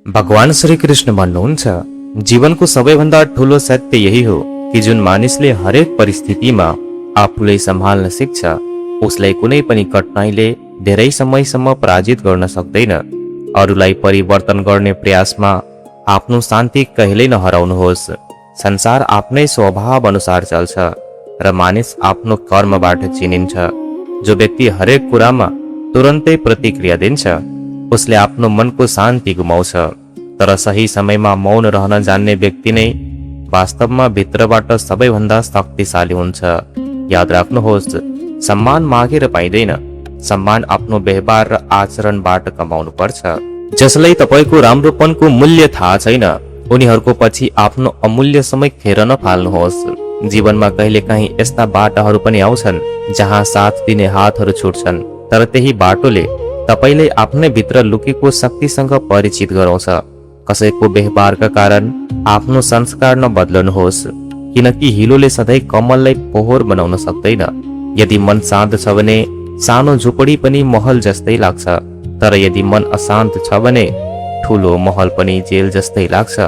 भगवान श्री कृष्ण भन्नुहुन्छ, जीवनको सबैभन्दा ठूलो सत्य यही हो कि जुन मानिसले हरेक परिस्थितिमा आफूलाई सम्हाल्न सिक्छ उसलाई कुनै पनि कठिनाइले धेरै समयसम्म पराजित गर्न सक्दैन। अरूलाई परिवर्तन गर्ने प्रयासमा आफ्नो शान्ति कहिल्यै नहराउनुहोस्। संसार आफ्नै स्वभाव अनुसार चल्छ र मानिस आफ्नो कर्मबाट चिनिन्छ। जो व्यक्ति हरेक कुरामा तुरन्तै प्रतिक्रिया दिन्छ उसले आफ्नो मनको शान्ति गुमाउँछ। तर सही समयमा मौन रहन जान्ने व्यक्ति नै वास्तवमा भित्रबाट सबैभन्दा शक्तिशाली हुन्छ। याद राख्नुहोस्, सम्मान मागेर पाइँदैन, सम्मान आफ्नो व्यवहार र आचरणबाट कमाउनु पर्छ। जसलाई तपाईको राम्रोपनको मूल्य थाहा छैन उनीहरूको पछि आफ्नो अमूल्य समय खेर नफाल्नुहोस्। जीवनमा कहिलेकाहीँ यस्ता बाटाहरू पनि आउँछन् जहाँ साथ दिने हातहरू छुट्छन्, तर त्यही बाटोले तपाईलाई आफ्नै भित्र लुकेको शक्तिसँग परिचित गराउँछ। कसैको व्यवहारका कारण आफ्नो संस्कार नबदल्नुहोस्, किनकि हिलोले सधैँ कमललाई पोहोर बनाउन सक्दैन। यदि मन शान्त छ भने सानो झुपडी पनि महल जस्तै लाग्छ, तर यदि मन अशान्त छ भने ठूलो महल पनि जेल जस्तै लाग्छ।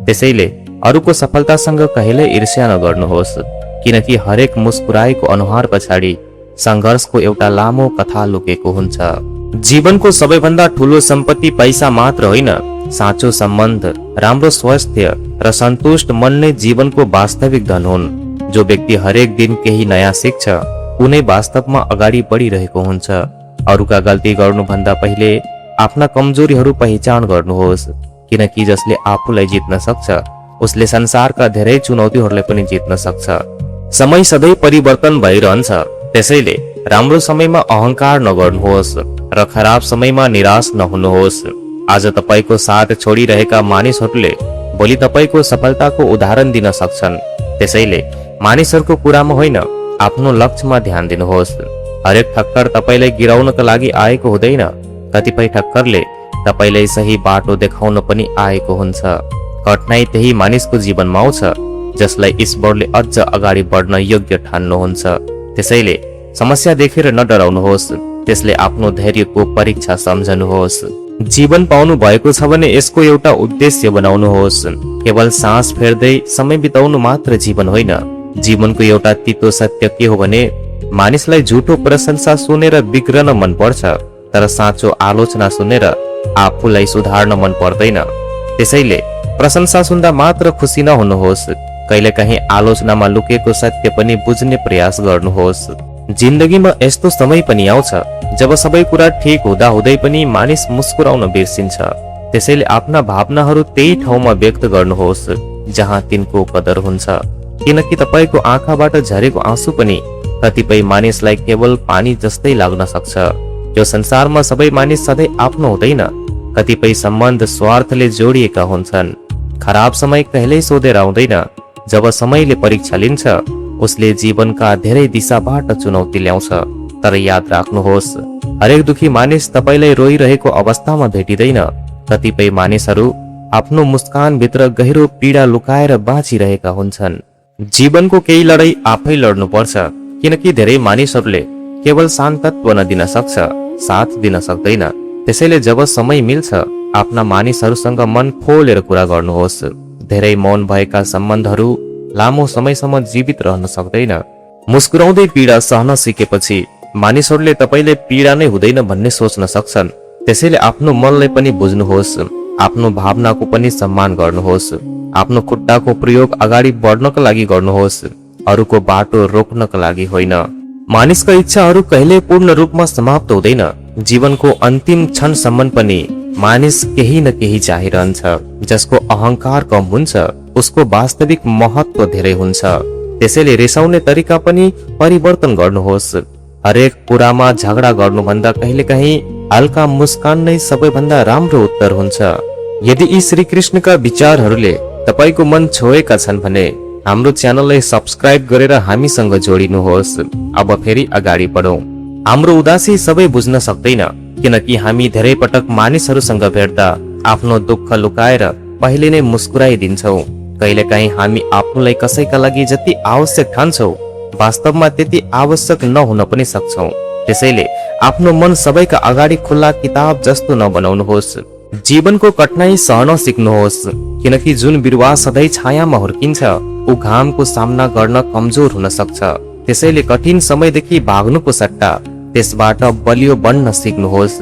त्यसैले अरूको सफलतासँग कहिल्यै ईर्ष्या नगर्नुहोस्, किनकि हरेक मुस्कुराएको अनुहार पछाडि संघर्षको एउटा लामो कथा लुकेको हुन्छ। जीवनको सबैभन्दा ठूलो सम्पत्ति पैसा मात्र होइन, साँचो सम्बन्ध, राम्रो स्वास्थ्य र सन्तुष्ट मन नै जीवनको वास्तविक धन हुन्। जो व्यक्ति हरेक दिन केही नयाँ सिक्छ उनी वास्तवमा अगाडि बढिरहेको हुन्छ। अरूका गल्ती गर्नुभन्दा पहिले आफ्ना कमजोरीहरू पहिचान गर्नुहोस्, किनकि जसले आफूलाई जित्न सक्छ उसले संसारका धेरै चुनौतीहरूलाई पनि जित्न सक्छ। समय सधैँ परिवर्तन भइरहन्छ, त्यसैले राम्रो समयमा अहंकार नगर्नुहोस् र खराब समयमा निराश नहुनुहोस्। आज तपाईको साथ छोडिरहेका मानिसहरूले भोलि तपाईको सफलताको उदाहरण दिन सक्छन्। त्यसैले मानिसहरूको कुरामा होइन, आफ्नो लक्ष्यमा ध्यान दिनुहोस्। हरेक ठक्कर तपाईलाई गिराउनका लागि आएको हुँदैन, कतिपय ठक्करले तपाईलाई सही बाटो देखाउन पनि आएको हुन्छ। कठिनाइ त्यही मानिसको जीवनमा आउँछ जसलाई ईश्वरले अझ अगाडि बढ्न योग्य ठान्नुहुन्छ। त्यसैले समस्या देखेर नडराउनुहोस्, त्यसले आफ्नो धैर्यको परीक्षा सम्झनुहोस्। जीवन पाउनु भएको छ भने यसको एउटा उद्देश्य बनाउनुहोस्। केवल सास फेर्दै समय बिताउनु मात्र जीवन होइन। जीवनको एउटा तितो सत्य के हो भने मानिसलाई झुटो प्रशंसा सुनेर बिग्रन मन पर्छ, तर साँचो आलोचना सुनेर आफूलाई सुधार्न मन पर्दैन। त्यसैले प्रशंसा सुन्दा मात्र खुसी नहुनुहोस्, कहिलेकाहीँ आलोचनामा लुकेको सत्य पनि बुझ्ने प्रयास गर्नुहोस्। जिन्दगीमा यस्तो समय पनि आउँछ जब सबै कुरा ठिक हुँदा हुँदै पनि मानिस मुस्कुराउन बिर्सिन्छ। त्यसैले आफ्ना भावनाहरू त्यही ठाउँमा व्यक्त गर्नुहोस् जहाँ तिनको कदर हुन्छ, किनकि तपाईको आँखाबाट झरेको आँसु पनि कतिपय मानिसलाई केवल पानी जस्तै लाग्न सक्छ। यो संसारमा सबै मानिस सधैँ आफ्नो हुँदैन, कतिपय सम्बन्ध स्वार्थले जोडिएका हुन्छन्। खराब समय कहिल्यै सोधेर आउँदैन, जब समयले परीक्षा लिन्छ उसले जीवनका धेरै दिशाबाट चुनौती ल्याउँछ। तर याद राख्नुहोस्, हरेक दुखी मानिस तपाईलाई रोइरहेको अवस्थामा भेटिँदैन। कतिपय मानिसहरू आफ्नो मुस्कान भित्र गहिरो पीडा लुकाएर बाँचिरहेका हुन्छन्। जीवनको केही लडाई आफै लड्नुपर्छ, किनकि धेरै मानिसहरूले केवल शान्तत्व नदिन सक्छ, साथ दिन सक्दैन। त्यसैले जब समय मिल्छ आफ्ना मानिसहरूसँग मन खोलेर कुरा गर्नुहोस्। धेरै मौन भएका सम्बन्धहरू लामो समयसम्म जीवित रहन सक्दैन। मुस्कुराउँदै पीडा सहन सिकेपछि मानिसहरूले तपाईले पीडा नै हुँदैन भन्ने सोच्न सक्छन्। त्यसैले आफ्नो मनलाई पनि बुझ्नुहोस्, आफ्नो भावनाको पनि सम्मान गर्नुहोस्। आफ्नो खुट्टाको प्रयोग अगाडि बढ्नका लागि गर्नुहोस्, अरूको बाटो रोक्नका लागि होइन। मानिसका इच्छाहरू कहिल्यै पूर्ण रूपमा समाप्त हुँदैन। जीवनको अन्तिम क्षणसम्म पनि मानिस केही न केही चाहिरहन्छ। जसको अहंकार कम हुन्छ उसको वास्तविक महत्व धेरै हुन्छ। त्यसैले रिसाउने तरिका पनि परिवर्तन गर्नुहोस्। हरेक कुरामा झगडा गर्नुभन्दा कहिलेकाहीँ हल्का मुस्कान नै सबैभन्दा राम्रो उत्तर हुन्छ। यदि यी श्री कृष्णका विचारहरूले तपाईको मन छोएका छन् भने हाम्रो च्यानललाई सब्स्क्राइब गरेर हामीसँग जोडिनुहोस्। अब फेरि अगाडि बढौं। हाम्रो उदासी सबै बुझ्न सक्दैन, किनकि हामी धेरै पटक मानिसहरूसँग भेट्दा आफ्नो दुःख लुकाएर पहिले नै मुस्कुराइदिन्छौँ। कहिलेकाहीँ हामी आफूलाई कसैका लागि जति आवश्यक ठान्छौँ वास्तवमा त्यति आवश्यक नहुन पनि सक्छौँ। त्यसैले आफ्नो मन सबैका अगाडि खुल्ला किताब जस्तो नबनाउनुहोस्। जीवनको कठिनाई सहन सिक्नुहोस्, किनकि जुन बिरुवा सधैँ छायामा हुर्किन्छ ऊ घामको सामना गर्न कमजोर हुन सक्छ। त्यसैले कठिन समयदेखि भाग्नुको सट्टा त्यसबाट बलियो बन्न सिक्नुहोस्।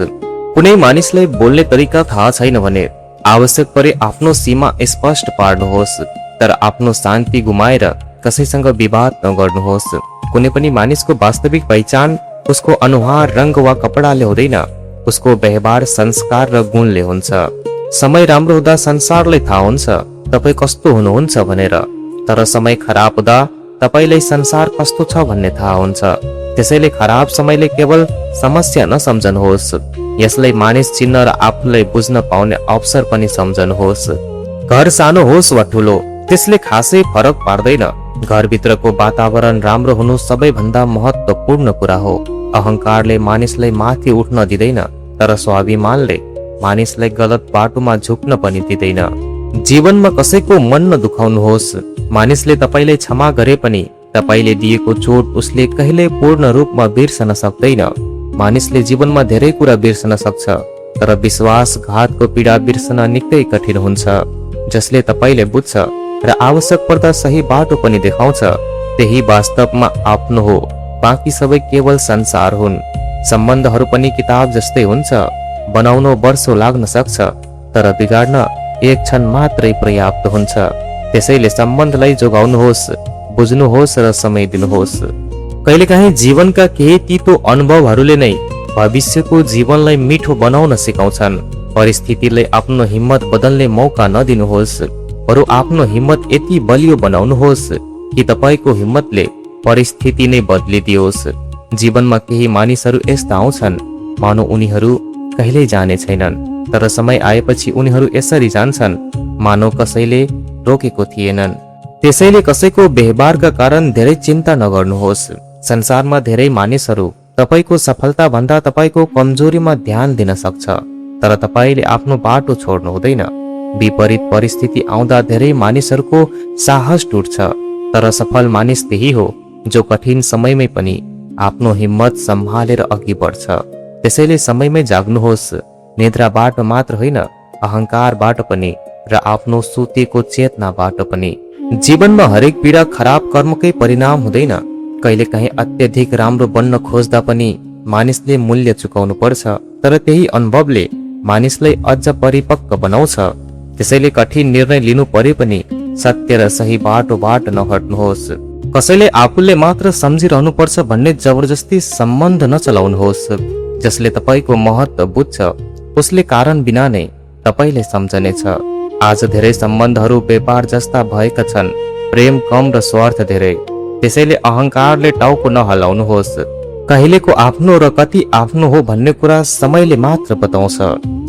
कुनै मानिसलाई बोल्ने तरिका थाहा छैन भने आवश्यक परे आफ्नो सीमा स्पष्ट पार्नुहोस्, तर आफ्नो शान्ति गुमाएर कसैसँग विवाद नगर्नुहोस्। कुनै पनि मानिसको वास्तविक पहिचान उसको अनुहार, रंग वा कपडाले हुँदैन, उसको व्यवहार, संस्कार र गुणले हुन्छ। समय राम्रो हुँदा संसारलाई थाहा हुन्छ तपाई कस्तो हुनुहुन्छ भनेर, तर समय खराब हुँदा तपाईलाई संसार कस्तो छ भन्ने थाहा हुन्छ। त्यसैले खराब समयले केवल समस्या नसम्झनुहोस्, यसलाई मानिस चिन्न र आफूलाई बुझ्न पाउने अवसर पनि सम्झनुहोस्। घर सानो होस् वा ठुलो त्यसले खासै फरक पार्दैन। घरभित्रको वातावरण राम्रो हुनु सबैभन्दा महत्त्वपूर्ण कुरा हो। अहंकारले मानिसलाई माथि उठ्न दिँदैन, तर स्वाभिमानले मानिसलाई गलत बाटोमा झुक्न पनि दिँदैन। जीवनमा कसैको मन नदुखाउनुहोस्। मानिसले तपाईलाई क्षमा गरे पनि तपाईले दिएको चोट उसले कहिल्यै पूर्ण रूपमा बिर्सन सक्दैन। मानिसले जीवनमा धेरै कुरा बिर्सन सक्छ, तर विश्वासघातको पीडा बिर्सन निकै कठिन हुन्छ। जसले तपाईले बुझ्छ र आवश्यक पर्दा सही बाटो पनि देखाउँछ, त्यही वास्तवमा आफ्नो हो। बाँकी सबै केवल संसार हुन्। सम्बन्धहरू पनि किताब जस्तै हुन्छ, बनाउन वर्षौं लाग्न सक्छ, तर बिगाड्न एक क्षण मात्रै पर्याप्त हुन्छ। त्यसैले सम्बन्धलाई जोगाउनुहोस्, बुझ्नुहोस् र समय दिनुहोस्। कहिलेकाहीँ जीवनका केही तितो अनुभवहरूले नै भविष्यको जीवनलाई मिठो बनाउन सिकाउँछन्। परिस्थितिलाई आफ्नो हिम्मत बदल्ने मौका नदिनुहोस्, बरु आफ्नो हिम्मत यति बलियो बनाउनुहोस् कि तपाईको हिम्मतले परिस्थिति नै बदलिदियोस्। जीवनमा केही मानिसहरू यस्ता आउँछन् मानौ उनीहरू कहिल्यै जाने छैनन्, तर समय आएपछि उनीहरू यसरी जान्छन् मानौ कसैले रोकेको थिएनन्। त्यसैले कसैको व्यवहारका कारण धेरै चिन्ता नगर्नुहोस्। संसारमा धेरै मानिसहरू तपाईको सफलता भन्दा तपाईको कमजोरीमा ध्यान दिन सक्छ, तर तपाईले आफ्नो बाटो छोड्नु हुँदैन। विपरीत परिस्थिति आउँदा धेरै मानिसहरूको साहस टुट्छ, तर सफल मानिस त्यही हो जो कठिन समयमै पनि आफ्नो हिम्मत सम्हालेर अघि बढ्छ। त्यसैले समयमै जाग्नुहोस्, निद्राबाट मात्र होइन, अहंकारबाट पनि र आफ्नो सुतेको चेतनाबाट पनि। जीवनमा हरेक पीडा खराब कर्मकै परिणाम हुँदैन। कहिलेकाहीँ अत्यधिक राम्रो बन्न खोज्दा पनि मानिसले मूल्य चुकाउनु पर्छ, तर त्यही अनुभवले मानिसलाई अझ परिपक्व बनाउँछ। त्यसैले कठिन निर्णय लिनु परे पनि सत्य र सही बाटोबाट नहट्नुहोस्। कसैले आफूले मात्र सम्झिरहनु पर्छ भन्ने जबरजस्ती सम्बन्ध नचलाउनुहोस्। जसले तपाईको महत्त्व बुझ्छ उसले कारण बिना नै तपाईले सम्झनेछ। आज धेरै सम्बन्धहरू व्यापार जस्ता भएका छन्, प्रेम कम र स्वार्थ धेरै। त्यसैले अहंकारले टाउको नहलाउनुहोस्। कहिलेको आफ्नो र कति आफ्नो हो भन्ने कुरा समयले मात्र बताउँछ।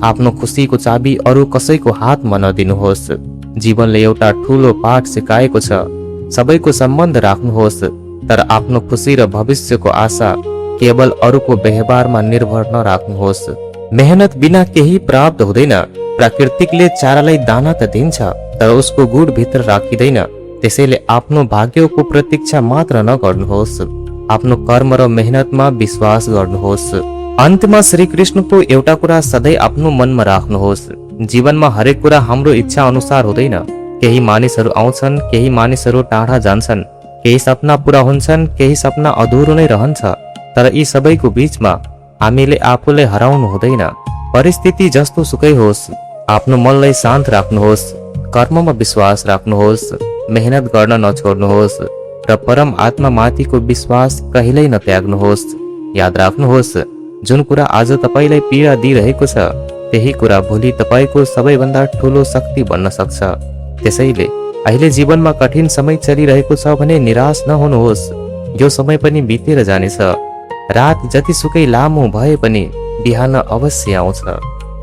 आफ्नो खुसीको चाबी अरू कसैको हातमा नदिनुहोस्। जीवनले एउटा ठूलो पाठ सिकाएको छ, सबैको सम्बन्ध राख्नुहोस्, तर आफ्नो खुसी र भविष्यको आशा केवल अरूको व्यवहारमा निर्भर नराख्नुहोस्। मेहनत बिना केही प्राप्त हुँदैन। प्राकृतिकले चारालाई दाना त दिन्छ, तर उसको गुड भित्र राखिँदैन। त्यसैले आफ्नो भाग्यको प्रतीक्षा मात्र नगर्नुहोस्, आफ्नो कर्म र मेहनतमा विश्वास गर्नुहोस्। अन्तमा श्री कृष्णको एउटा कुरा सधैँ आफ्नो मनमा राख्नुहोस्। जीवनमा हरेक कुरा हाम्रो इच्छा अनुसार हुँदैन। केही मानिसहरू आउँछन्, केही मानिसहरू टाढा जान्छन्, केही सपना पूरा हुन्छन्, केही सपना अधुरो नै रहन्छ, तर यी सबैको बीचमा हामीले आफूलाई हराउनु हुँदैन। परिस्थिति जस्तो सुकै होस्, आफ्नो मनलाई शान्त राख्नुहोस्, कर्ममा विश्वास राख्नुहोस्, मेहनत गर्न नछोड्नुहोस् र परम आत्मा माथिको विश्वास कहिल्यै नत्याग्नुहोस्। याद राख्नुहोस्, जुन कुरा आज तपाईलाई पीडा दिइरहेको छ त्यही कुरा भोलि तपाईको सबैभन्दा ठूलो शक्ति बन्न सक्छ। त्यसैले अहिले जीवनमा कठिन समय चलिरहेको छ भने निराश नहुनुहोस्। यो समय पनि बितेर जानेछ। रात जतिसुकै लामो भए पनि बिहान अवश्य आउँछ।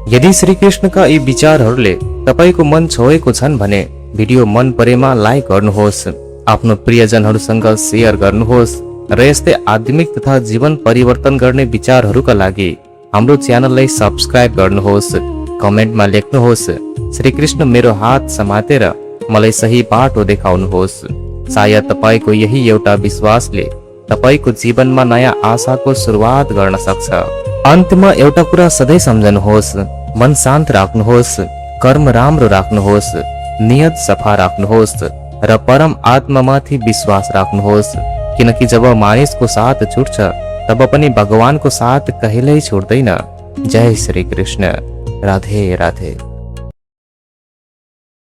यदि श्री कृष्णका यी विचारहरूले तपाईको मन छोएको छन् भने भिडियो मन परेमा लाइक गर्नुहोस्, आफ्नो प्रियजनहरूसँग शेयर गर्नुहोस् र यस्तै आध्यात्मिक तथा जीवन परिवर्तन गर्ने विचारहरूका लागि हाम्रो च्यानललाई सब्स्क्राइब गर्नुहोस्। कमेन्टमा लेख्नुहोस्, श्री कृष्ण मेरो हात समातेर मलाई सही बाटो देखाउनुहोस्। सायद तपाईको यही एउटा विश्वासले तपाईको जीवनमा नयाँ आशाको सुरुवात गर्न सक्छ। अन्त्यमा एउटा कुरा सधैँ सम्झनुहोस्, मन शान्त राख्नुहोस्, कर्म राम्रो राख्नुहोस्, नियत सफा राख्नुहोस् र परम आत्मामाथि विश्वास राख्नुहोस्। किनकि जब मानिसको साथ छुट्छ तब पनि भगवानको साथ कहिल्यै छुट्दैन। जय श्री कृष्ण। राधे राधे।